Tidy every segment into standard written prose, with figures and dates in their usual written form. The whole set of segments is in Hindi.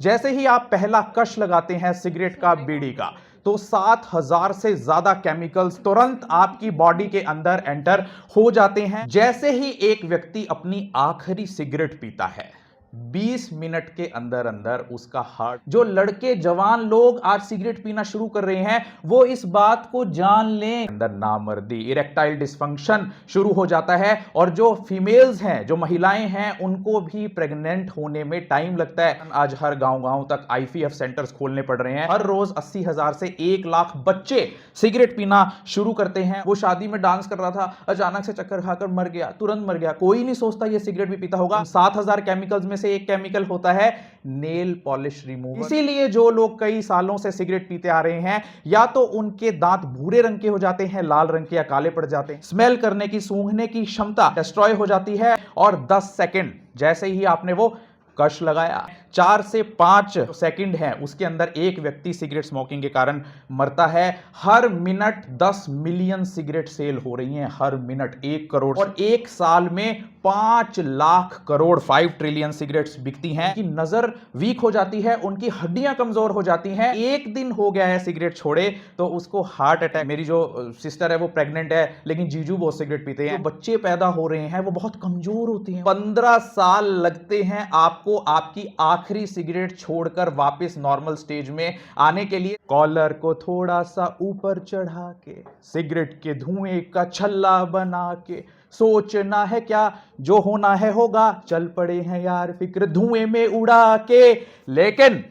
जैसे ही आप पहला कश लगाते हैं सिगरेट का, बीड़ी का, तो 7,000 से ज्यादा केमिकल्स तुरंत आपकी बॉडी के अंदर एंटर हो जाते हैं। जैसे ही एक व्यक्ति अपनी आखिरी सिगरेट पीता है, 20 मिनट के अंदर अंदर उसका हार्ट, जो लड़के जवान लोग आज सिगरेट पीना शुरू कर रहे हैं, वो इस बात को जान लें, अंदर नामर्दी, इरेक्टाइल डिस्फंक्शन शुरू हो जाता है। और जो फीमेल्स हैं, जो महिलाएं हैं, उनको भी प्रेग्नेंट होने में टाइम लगता है। आज हर गांव-गांव तक आईवीएफ सेंटर्स खोलने पड़ रहे हैं। हर रोज 80,000 से 1 लाख बच्चे सिगरेट पीना शुरू करते हैं। वो शादी में डांस कर रहा था, अचानक से चक्कर खाकर मर गया, तुरंत मर गया। कोई नहीं सोचता ये सिगरेट भी पीता होगा। 7,000 केमिकल्स में से एक केमिकल होता है नेल पॉलिश रिमूवर। इसीलिए जो लोग कई सालों से सिगरेट पीते आ रहे हैं, या तो उनके दांत भूरे रंग के हो जाते हैं, लाल रंग के या काले पड़ जाते हैं, स्मेल करने की, सूंघने की क्षमता डिस्ट्रॉय हो जाती है, और 10 सेकंड जैसे ही आपने वो कश लगाया, 4 से 5 सेकंड है, उसके अंदर एक व्यक्ति सिगरेट स्मोकिंग के कारण मरता है। हर मिनट 10 मिलियन सिगरेट सेल हो रही हैं, हर मिनट 1 करोड़, और एक साल में 5 लाख करोड़, 5 ट्रिलियन सिगरेट्स बिकती हैं। उनकी नजर वीक हो जाती है, उनकी हड्डियां कमजोर हो जाती हैं। एक दिन हो गया है सिगरेट छोड़े तो उसको हार्ट अटैक। मेरी जो सिस्टर है वो प्रेग्नेंट है, लेकिन जीजू बहुत सिगरेट पीते हैं। बच्चे पैदा हो रहे हैं वो बहुत कमजोर होते हैं। 15 साल लगते हैं आपको आपकी आखिरी सिगरेट छोड़कर वापस नॉर्मल स्टेज में आने के लिए। कॉलर को थोड़ा सा ऊपर चढ़ा के, सिगरेट के धुएं का छल्ला बना के, सोचना है क्या, जो होना है होगा, चल पड़े हैं यार फिक्र धुएं में उड़ा के। लेकिन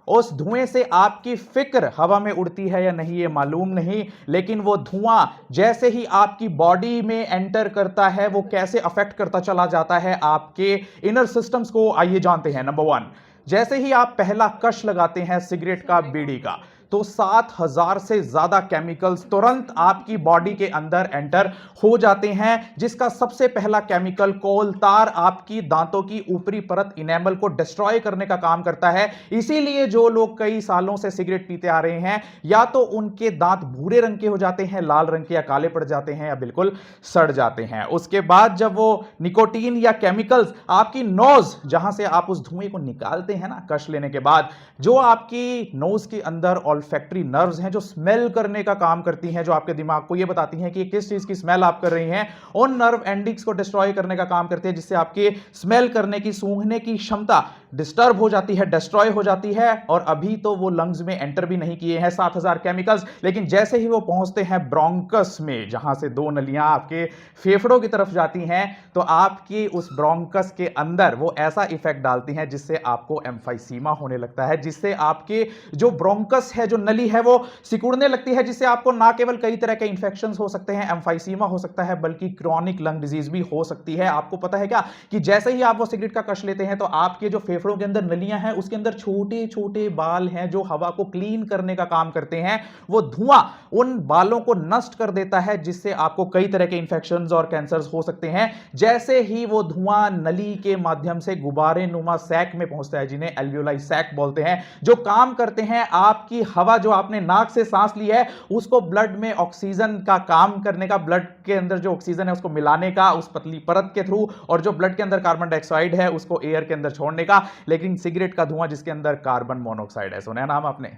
उस धुएं से आपकी फिक्र हवा में उड़ती है या नहीं ये मालूम नहीं, लेकिन वो धुआं जैसे ही आपकी बॉडी में एंटर करता है, वो कैसे अफेक्ट करता चला जाता है आपके इनर सिस्टम्स को, आइए जानते हैं। नंबर 1, जैसे ही आप पहला कश लगाते हैं सिगरेट का, बीड़ी का, तो 7,000 से ज्यादा केमिकल्स तुरंत आपकी बॉडी के अंदर एंटर हो जाते हैं, जिसका सबसे पहला केमिकल कोलतार आपकी दांतों की ऊपरी परत इनेमल को डिस्ट्रॉय करने का काम करता है। इसीलिए जो लोग कई सालों से सिगरेट पीते आ रहे हैं, या तो उनके दांत भूरे रंग के हो जाते हैं, लाल रंग के या काले पड़ जाते हैं, या बिल्कुल सड़ जाते हैं। उसके बाद जब वो निकोटीन या केमिकल्स आपकी नोज, जहां से आप उस धुएं को निकालते हैं ना कश लेने के बाद, जो आपकी नोज के अंदर ऑल्फैक्टरी नर्व्स हैं, जो स्मेल करने का काम करती हैं, जो आपके दिमाग को यह बताती हैं कि किस चीज की स्मेल आप कर रही हैं, उन नर्व एंडिंग्स को डिस्ट्रॉय करने का काम करते हैं, जिससे आपकी स्मेल करने की, सूंघने की क्षमता डिस्टर्ब हो जाती है, डिस्ट्रॉय हो जाती है। और अभी तो वो लंग्स में एंटर भी नहीं किए हैं 7,000 केमिकल्स, लेकिन जैसे ही वो पहुंचते हैं ब्रोंकस में, जहां से 2 नलियां आपके फेफड़ों की तरफ जाती हैं, तो आपकी उस ब्रोंकस के अंदर वो ऐसा इफेक्ट डालती हैं जिससे आपको एम्फाइसीमा होने लगता है, जिससे आपके जो ब्रोंकस है, जो नली है, वो सिकुड़ने लगती है, जिससे आपको ना केवल कई तरह के इंफेक्शंस हो सकते हैं, एम्फाइसीमा हो सकता है, बल्कि क्रॉनिक लंग डिजीज भी हो सकती है। आपको पता है क्या कि जैसे ही आप वो सिगरेट का कश लेते हैं, तो आपके जो फेफड़ों के अंदर नलियां हैं, उसके अंदर छोटे छोटे बाल हैं जो हवा को क्लीन करने का काम करते हैं। वो धुआं उन बालों को नष्ट कर देता है, जिससे आपको कई तरह के इंफेक्शंस और कैंसर्स हो सकते हैं। जैसे ही वो धुआं नली के माध्यम से गुब्बारे नुमा सैक में पहुंचता है, जिन्हें एल्वियोलाई सैक बोलते हैं, जो काम करते हैं आपकी हवा जो आपने नाक से सांस ली है, उसको ब्लड में ऑक्सीजन का काम करने का, ब्लड के अंदर जो ऑक्सीजन है उसको मिलाने का उस पतली परत के थ्रू, और जो ब्लड के अंदर कार्बन डाइऑक्साइड है उसको एयर के अंदर छोड़ने का। लेकिन सिगरेट का धुआं जिसके अंदर कार्बन मोनोऑक्साइड है, सुना नाम आपने,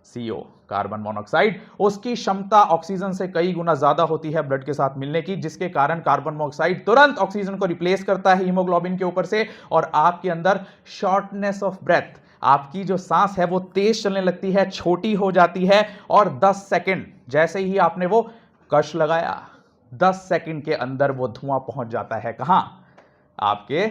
CO, कार्बन मोनोऑक्साइड, उसकी क्षमता ऑक्सीजन से कई गुना ज्यादा होती है ब्लड के साथ मिलने की, जिसके कारण कार्बन मोनोऑक्साइड तुरंत ऑक्सीजन को रिप्लेस करता है हीमोग्लोबिन के ऊपर से, और आपके अंदर शॉर्टनेस ऑफ ब्रेथ, आपकी जो सांस है वो तेज चलने लगती है, छोटी हो जाती है। और 10 सेकंड जैसे ही आपने वो कश लगाया, 10 सेकंड के अंदर वो धुआं पहुंच जाता है कहां, आपके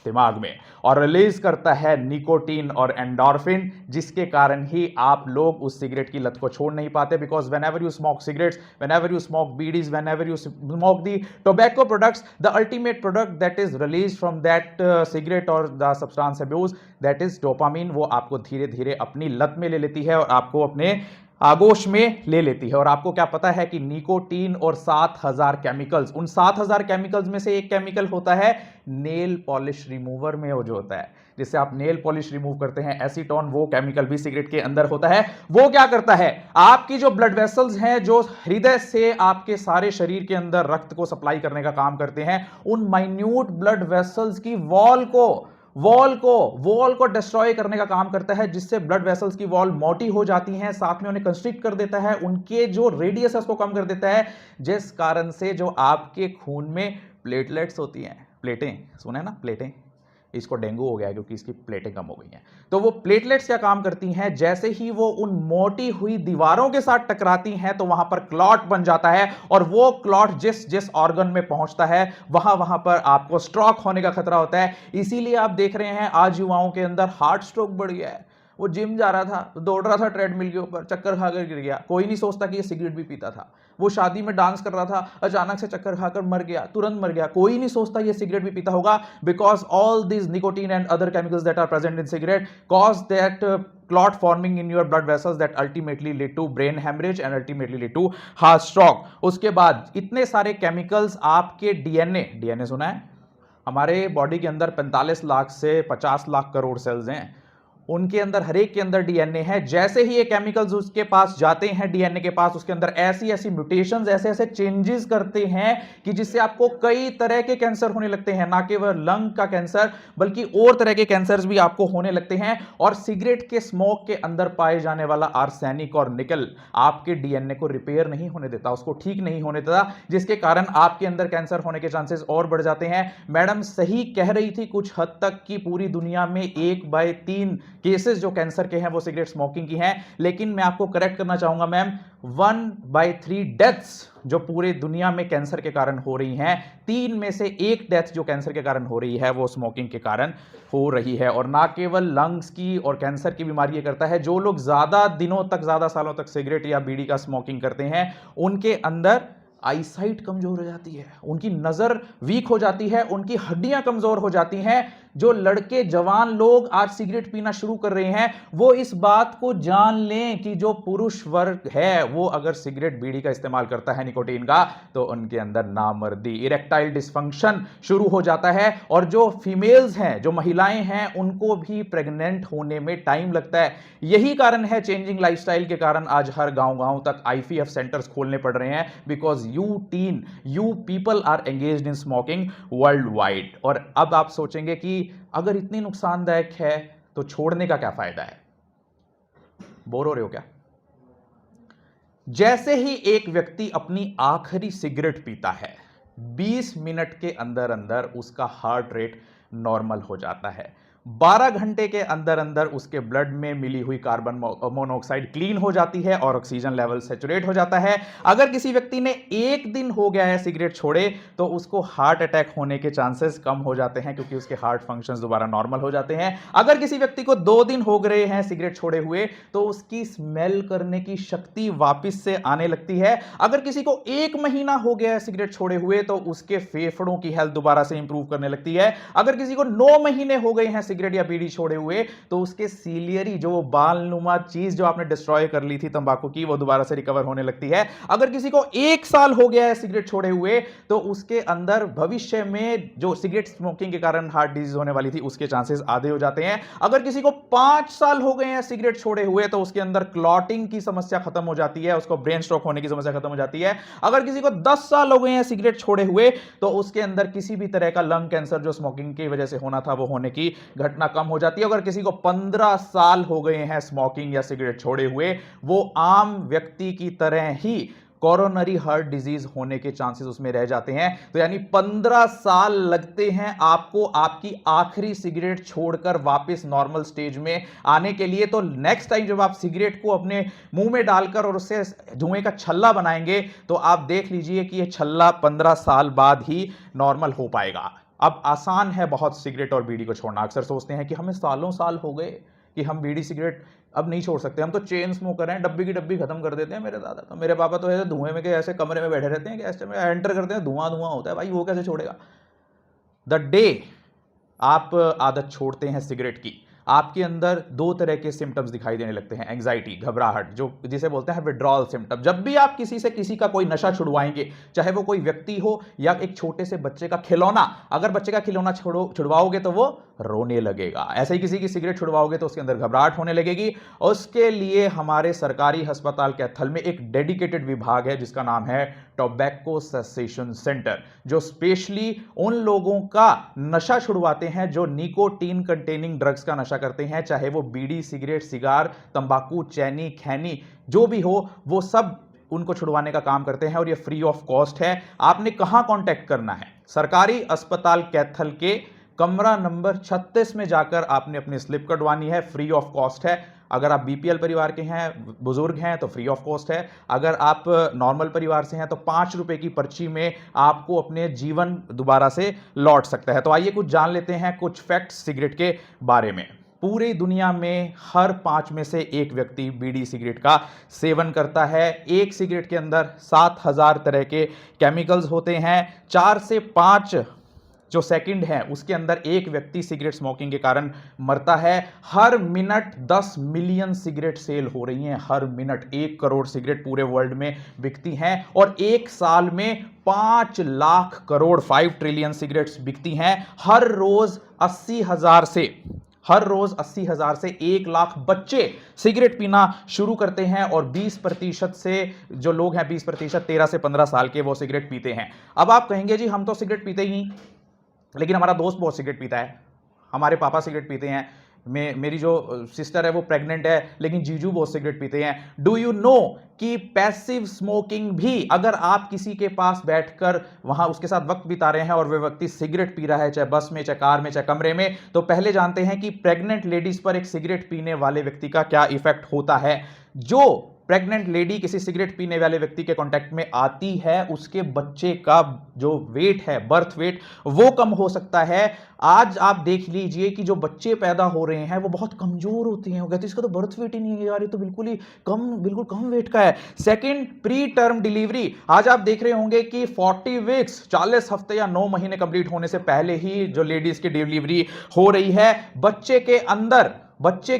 दिमाग में, और रिलीज करता है निकोटीन और एंडोर्फिन, जिसके कारण ही आप लोग उस सिगरेट की लत को छोड़ नहीं पाते। Because whenever you smoke cigarettes, whenever you smoke beedis, whenever you smoke the tobacco products, the ultimate product that is release from that cigarette और the substance abuse, that is dopamine, वो आपको धीरे धीरे अपनी लत में ले लेती है और आपको अपने आगोश में ले लेती है। और आपको क्या पता है कि निकोटीन और 7,000 केमिकल्स, उन 7,000 केमिकल्स में से एक केमिकल होता है नेल पॉलिश रिमूवर में, वो जो होता है जिससे आप नेल पॉलिश रिमूव करते हैं, एसीटोन, वो केमिकल भी सिगरेट के अंदर होता है। वो क्या करता है, आपकी जो ब्लड वेसल्स हैं, जो हृदय से आपके सारे शरीर के अंदर रक्त को सप्लाई करने का काम करते हैं, उन माइन्यूट ब्लड वेसल्स की वॉल को वॉल को डिस्ट्रॉय करने का काम करता है, जिससे ब्लड वेसल्स की वॉल मोटी हो जाती हैं, साथ में उन्हें कंस्ट्रिक्ट कर देता है, उनके जो रेडियस है उसको कम कर देता है, जिस कारण से जो आपके खून में प्लेटलेट्स होती हैं, प्लेटें, सुना है ना, प्लेटें, इसको डेंगू हो गया क्योंकि इसकी प्लेटें कम हो गई हैं। तो वो प्लेटलेट्स क्या काम करती हैं, जैसे ही वो उन मोटी हुई दीवारों के साथ टकराती हैं तो वहां पर क्लॉट बन जाता है, और वो क्लॉट जिस जिस ऑर्गन में पहुंचता है वहां वहां पर आपको स्ट्रोक होने का खतरा होता है। इसीलिए आप देख रहे हैं आज युवाओं के अंदर हार्ट स्ट्रोक बढ़ गया है। वो जिम जा रहा था, दौड़ रहा था ट्रेडमिल के ऊपर, चक्कर खाकर गिर गया, कोई नहीं सोचता कि ये सिगरेट भी पीता था। वो शादी में डांस कर रहा था, अचानक से चक्कर खाकर मर गया, तुरंत मर गया, कोई नहीं सोचता ये सिगरेट भी पीता होगा, because all this nicotine and other chemicals that are present in cigarette cause that clot forming in your blood vessels that ultimately lead to brain hemorrhage and ultimately lead to heart stroke। उसके बाद इतने सारे केमिकल्स आपके डीएनए सुना है, हमारे बॉडी के अंदर 45 लाख से 50 लाख करोड़ सेल्स हैं, उनके अंदर हर एक के अंदर डीएनए है। जैसे ही ये केमिकल्स उसके पास जाते हैं डीएनए के पास, उसके अंदर ऐसी ऐसी म्यूटेशंस, ऐसे ऐसे चेंजेस करते हैं कि जिससे आपको कई तरह के कैंसर होने लगते हैं, ना केवल लंग का कैंसर बल्कि और तरह के कैंसर्स भी आपको होने लगते हैं। और सिगरेट के स्मोक के अंदर पाए जाने वाला आर्सेनिक और निकल आपके डीएनए को रिपेयर नहीं होने देता, उसको ठीक नहीं होने देता, जिसके कारण आपके अंदर कैंसर होने के चांसेस और बढ़ जाते हैं। मैडम सही कह रही थी कुछ हद तक कि पूरी दुनिया में 1/3 केसेस जो कैंसर के हैं वो सिगरेट स्मोकिंग की हैं, लेकिन मैं आपको करेक्ट करना चाहूंगा मैम, 1/3 डेथ्स जो पूरे दुनिया में कैंसर के कारण हो रही हैं, 3 में से 1 डेथ जो कैंसर के कारण हो रही है वो स्मोकिंग के कारण हो रही है। और ना केवल लंग्स की और कैंसर की बीमारी ये करता है, जो लोग ज्यादा दिनों तक, ज्यादा सालों तक सिगरेट या बीड़ी का स्मोकिंग करते हैं, उनके अंदर आईसाइट कमजोर हो जाती है, उनकी नजर वीक हो जाती है, उनकी हड्डियां कमजोर हो जाती हैं। जो लड़के जवान लोग आज सिगरेट पीना शुरू कर रहे हैं, वो इस बात को जान लें कि जो पुरुष वर्ग है वो अगर सिगरेट बीड़ी का इस्तेमाल करता है निकोटीन का, तो उनके अंदर नामर्दी, इरेक्टाइल डिस्फंक्शन शुरू हो जाता है। और जो फीमेल्स हैं, जो महिलाएं हैं, उनको भी प्रेग्नेंट होने में टाइम लगता है। यही कारण है, चेंजिंग लाइफस्टाइल के कारण आज हर गांव तक आईवीएफ सेंटर्स खोलने पड़ रहे हैं, because you people are engaged in smoking worldwide. और अब आप सोचेंगे कि अगर इतनी नुकसानदायक है तो छोड़ने का क्या फायदा है? बोर हो रहे हो क्या? जैसे ही एक व्यक्ति अपनी आखिरी सिगरेट पीता है, 20 मिनट के अंदर अंदर उसका हार्ट रेट नॉर्मल हो जाता है। 12 घंटे के अंदर अंदर उसके ब्लड में मिली हुई कार्बन मोनोऑक्साइड क्लीन हो जाती है और ऑक्सीजन लेवल सैचुरेट हो जाता है। अगर किसी व्यक्ति ने 1 दिन हो गया है सिगरेट छोड़े, तो उसको हार्ट अटैक होने के चांसेस कम हो जाते हैं, क्योंकि उसके हार्ट फंक्शंस दोबारा नॉर्मल हो जाते हैं। अगर किसी व्यक्ति को 2 दिन हो गए हैं सिगरेट छोड़े हुए, तो उसकी स्मेल करने की शक्ति वापस से आने लगती है। अगर किसी को 1 महीना हो गया है सिगरेट छोड़े हुए, तो उसके फेफड़ों की हेल्थ दोबारा से इंप्रूव करने लगती है। अगर किसी को 9 महीने हो गए हैं सिगरेट या बीड़ी छोड़े हुए, तो उसके सीलियरी, जो बालनुमा चीज जो आपने डिस्ट्रॉय कर ली थी तंबाकू की, वो दोबारा से रिकवर होने लगती है। अगर किसी को 1 साल हो गया है सिगरेट छोड़े हुए, तो उसके अंदर भविष्य में जो सिगरेट स्मोकिंग के कारण हार्ट डिजीज होने वाली थी, उसके चांसेस आधे हो जाते हैं। अगर किसी को 5 साल हो गए हैं सिगरेट छोड़े हुए, तो उसके अंदर क्लॉटिंग की समस्या खत्म हो जाती है, उसको ब्रेन स्ट्रोक होने की समस्या खत्म हो जाती है। अगर किसी को 10 साल हो गए हैं सिगरेट छोड़े हुए, तो उसके अंदर किसी भी तरह का लंग कैंसर जो स्मोकिंग की वजह से होना था, वो होने की घटना कम हो जाती है। अगर किसी को 15 साल हो गए हैं स्मोकिंग या सिगरेट छोड़े हुए, वो आम व्यक्ति की तरह ही कोरोनरी हार्ट डिजीज होने के चांसेस उसमें रह जाते हैं। तो यानी 15 साल लगते हैं आपको आपकी आखिरी सिगरेट छोड़कर वापस नॉर्मल स्टेज में आने के लिए। तो नेक्स्ट टाइम जब आप सिगरेट को अपने मुंह में डालकर और उससे धुएं का छल्ला बनाएंगे, तो आप देख लीजिए कि यह छल्ला 15 साल बाद ही नॉर्मल हो पाएगा। अब आसान है बहुत सिगरेट और बीड़ी को छोड़ना। अक्सर सोचते हैं कि हमें सालों साल हो गए कि हम बीड़ी सिगरेट अब नहीं छोड़ सकते, हम तो चेन स्मोकर हैं, डब्बी की डब्बी खत्म कर देते हैं। मेरे दादा तो, मेरे पापा तो ऐसे धुएं में के ऐसे कमरे में बैठे रहते हैं कि ऐसे में एंटर करते हैं, धुआं धुआं होता है, भाई वो कैसे छोड़ेगा? द डे आप आदत छोड़ते हैं सिगरेट की, आपके अंदर 2 तरह के सिम्टम्स दिखाई देने लगते हैं। एंजाइटी, घबराहट, जो जिसे बोलते हैं विड्रॉल सिम्टम। जब भी आप किसी से किसी का कोई नशा छुड़वाएंगे, चाहे वो कोई व्यक्ति हो या एक छोटे से बच्चे का खिलौना, अगर बच्चे का खिलौना छुड़वाओगे तो वो रोने लगेगा। ऐसे ही किसी की सिगरेट छुड़वाओगे तो उसके अंदर घबराहट होने लगेगी। उसके लिए हमारे सरकारी अस्पताल कैथल में एक डेडिकेटेड विभाग है जिसका नाम है टोबैको सेसेशन सेंटर, जो स्पेशली उन लोगों का नशा छुड़वाते हैं जो निकोटीन कंटेनिंग ड्रग्स का नशा करते हैं, चाहे वो बीड़ी, सिगरेट, सिगार, तंबाकू, चैनी, खैनी जो भी हो, वो सब उनको छुड़वाने का काम करते हैं और ये फ्री ऑफ कॉस्ट है। आपने कहां कांटेक्ट करना है? सरकारी अस्पताल कैथल के कमरा नंबर 36 में जाकर आपने अपनी स्लिप कटवानी है, फ्री ऑफ कॉस्ट है। अगर आप बीपीएल परिवार के हैं, बुजुर्ग हैं, तो फ्री ऑफ कॉस्ट है। अगर आप नॉर्मल परिवार से हैं तो 5 रुपए की पर्ची में आपको अपने जीवन दोबारा से लौट सकता है। तो आइए कुछ जान लेते हैं कुछ फैक्ट्स सिगरेट के बारे में। पूरी दुनिया में हर 5 में से एक व्यक्ति बीड़ी सिगरेट का सेवन करता है। एक सिगरेट के अंदर 7000 तरह के केमिकल्स होते हैं। 4 से 5 जो सेकंड है उसके अंदर एक व्यक्ति सिगरेट स्मोकिंग के कारण मरता है। हर मिनट 10 मिलियन सिगरेट सेल हो रही हैं। हर मिनट 1 करोड़ सिगरेट पूरे वर्ल्ड में बिकती हैं और एक साल में 5 लाख करोड़ 5 ट्रिलियन सिगरेट्स बिकती हैं। हर रोज 80,000 से 1 लाख बच्चे सिगरेट पीना शुरू करते हैं और 20% से जो लोग हैं 20% 13 से 15 साल के वो सिगरेट पीते हैं। अब आप कहेंगे जी हम तो सिगरेट पीते ही नहीं, लेकिन हमारा दोस्त बहुत सिगरेट पीता है, हमारे पापा सिगरेट पीते हैं, मेरी जो सिस्टर है वो प्रेग्नेंट है लेकिन जीजू बहुत सिगरेट पीते हैं। डू यू नो कि पैसिव स्मोकिंग भी, अगर आप किसी के पास बैठकर वहां उसके साथ वक्त बिता रहे हैं और वह व्यक्ति सिगरेट पी रहा है, चाहे बस में, चाहे कार में, चाहे कमरे में, तो पहले जानते हैं कि प्रेग्नेंट लेडीज पर एक सिगरेट पीने वाले व्यक्ति का क्या इफेक्ट होता है। जो प्रेग्नेंट लेडी किसी सिगरेट पीने वाले व्यक्ति के कांटेक्ट में आती है उसके बच्चे का जो वेट है, बर्थ वेट, वो कम हो सकता है। आज आप देख लीजिए कि जो बच्चे पैदा हो रहे हैं वो बहुत कमजोर होते हैं। वो कहते हैं इसका तो बर्थ वेट ही नहीं है यार, ये तो बिल्कुल कम वेट का है। Second, pre term delivery. आज आप देख रहे होंगे कि 40 वीक्स 40 हफ्ते या 9 महीने कंप्लीट होने से पहले ही जो लेडीज की डिलीवरी हो रही है। बच्चे के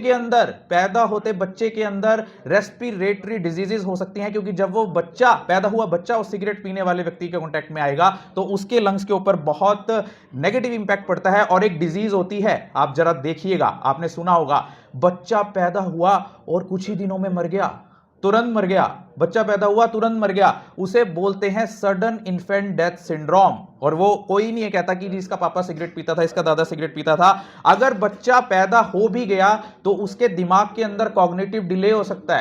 अंदर पैदा होते बच्चे के अंदर रेस्पिरेटरी डिजीजेस हो सकती हैं, क्योंकि जब वो बच्चा पैदा हुआ बच्चा उस सिगरेट पीने वाले व्यक्ति के कांटेक्ट में आएगा तो उसके लंग्स के ऊपर बहुत नेगेटिव इंपैक्ट पड़ता है। और एक डिजीज होती है, आप जरा देखिएगा, आपने सुना होगा, बच्चा पैदा हुआ और कुछ ही दिनों में मर गया, तुरंत मर गया, बच्चा पैदा हुआ तुरंत मर गया, उसे बोलते हैं सडन इन्फेंट डेथ सिंड्रोम। और वो कोई नहीं है कहता कि जिसका पापा सिगरेट पीता था, इसका दादा सिगरेट पीता था। अगर बच्चा पैदा हो भी गया तो उसके दिमाग के अंदर कॉग्निटिव डिले हो सकता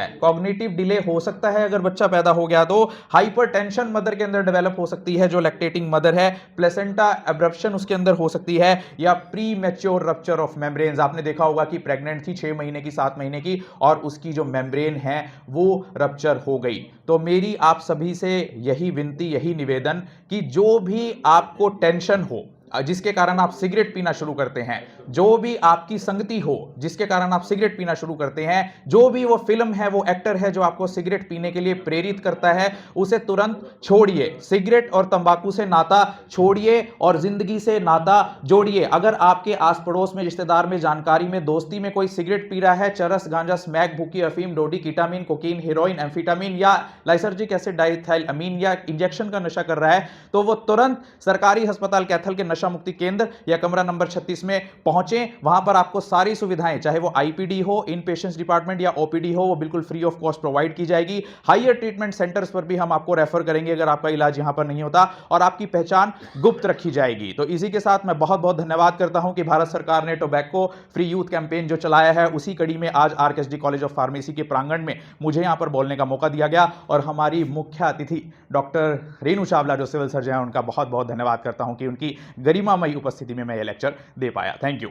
है। अगर बच्चा पैदा हो गया तो हाइपरटेंशन मदर के अंदर डेवलप हो सकती है, जो लैक्टेटिंग मदर है, प्लेसेंटा एब्रप्शन उसके अंदर हो सकती है, या pre mature rupture of membranes. आपने देखा होगा कि प्रेग्नेंट थी 6 महीने की, 7 महीने की, और उसकी जो मेम्ब्रेन है वो रप्चर हो गई। तो मेरी आप सभी से यही विनती, यही निवेदन कि जो भी आपको टेंशन हो जिसके कारण आप सिगरेट पीना शुरू करते हैं, जो भी आपकी संगति हो जिसके कारण आप सिगरेट पीना शुरू करते हैं, जो भी वो फिल्म है, वो एक्टर है जो आपको सिगरेट पीने के लिए प्रेरित करता है, उसे तुरंत छोड़िए। सिगरेट और तंबाकू से नाता छोड़िए और जिंदगी से नाता जोड़िए। अगर आपके आस पड़ोस में, रिश्तेदार में, जानकारी में, दोस्ती में कोई सिगरेट पी रहा है, चरस, गांजा, स्मैक, भूकी, अफीम, डोडी, कीटामीन, कोकीन, हीरोइन, एम्फीटामीन या लाइसर्जिक एसिड, डाइथाइल अमीन या इंजेक्शन का नशा कर रहा है, तो वो तुरंत सरकारी अस्पताल कैथल के नशा मुक्ति केंद्र या कमरा नंबर 36 में पहुंचे। वहां पर आपको सारी सुविधाएं, चाहे वो आईपीडी हो, इन पेशेंट्स डिपार्टमेंट या ओपीडी हो, वो बिल्कुल फ्री ऑफ कॉस्ट प्रोवाइड की जाएगी। हायर ट्रीटमेंट सेंटर्स पर भी हम आपको रेफर करेंगे अगर आपका इलाज यहां पर नहीं होता, और आपकी पहचान गुप्त रखी जाएगी। तो इसी के साथ मैं बहुत बहुत धन्यवाद करता हूं कि भारत सरकार ने टोबैको फ्री यूथ कैंपेन जो चलाया है, उसी कड़ी में आज आरकेएसडी कॉलेज ऑफ फार्मेसी के प्रांगण में मुझे यहां पर बोलने का मौका दिया गया, और हमारी मुख्य अतिथि डॉक्टर रेणु चावला जो सिविल सर्जन है, उनका बहुत बहुत धन्यवाद करता हूं कि उनकी गरिमामयी उपस्थिति में मैं यह लेक्चर दे पाया। Thank you.